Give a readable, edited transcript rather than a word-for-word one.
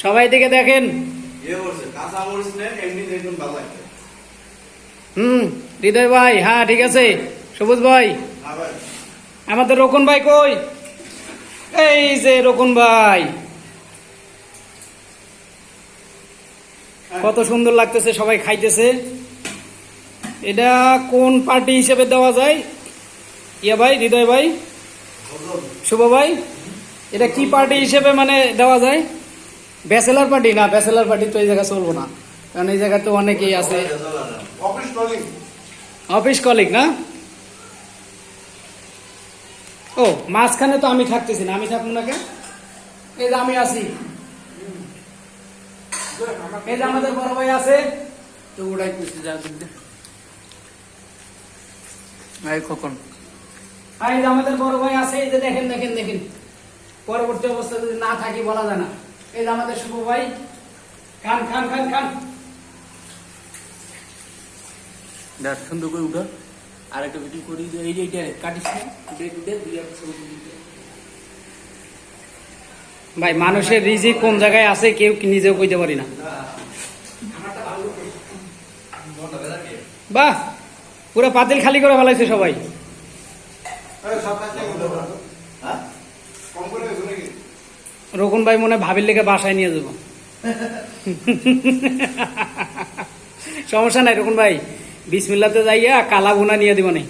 সবাই দিকে দেখেন। হৃদয় ভাই, হ্যাঁ ঠিক আছে। সবুজ ভাই, আমাদের রোকন ভাই কই? এই যে রোকন ভাই, কত সুন্দর লাগতেছে, সবাই খাইতেছে। এটা কোন পার্টি হিসেবে দেওয়া যায়? ইয়া ভাই, হৃদয় ভাই, শুভ ভাই, এটা কি পার্টি হিসেবে মানে দেওয়া যায়? ব্যাচেলার পার্টি না, ব্যাচেলার পার্টি তো এই জায়গা চলবো না, কারণ এই জায়গায় তো অনেকেই আছে। অফিস কলিগ না? ও মাঝখানে তো আমি থাকতেছি না, আমি থাকবো না কেন? এই যে আমি আছি, এই যে আমাদের বড় ভাই আছে, তো ওটাই পুষতে যা কখন। এই যে আমাদের বড় ভাই আছে, এই যে দেখেন দেখেন দেখেন, পরবর্তী অবস্থা যদি না থাকি বলা যায় না। এই যে আমাদের শুভ ভাই, খান খান খান খান। দেখ সুন্দর করে উঠো, আর একটা ভিডিও করি, এই যে এইটা কাটিস না, ভাই মানুষের রিজিক কোন জায়গায় আছে কেউ নিজেও কইতে পারি না। বাহ, পুরো পাতিল খালি করে ফেলাইছে সবাই। রোকন ভাই মনে ভাবির লেগে বাসায় নিয়ে যাবো। সমস্যা নাই রোকন ভাই, বিসমিল্লাতে যাইয়া কালা ভুনা নিয়ে দিব নাই।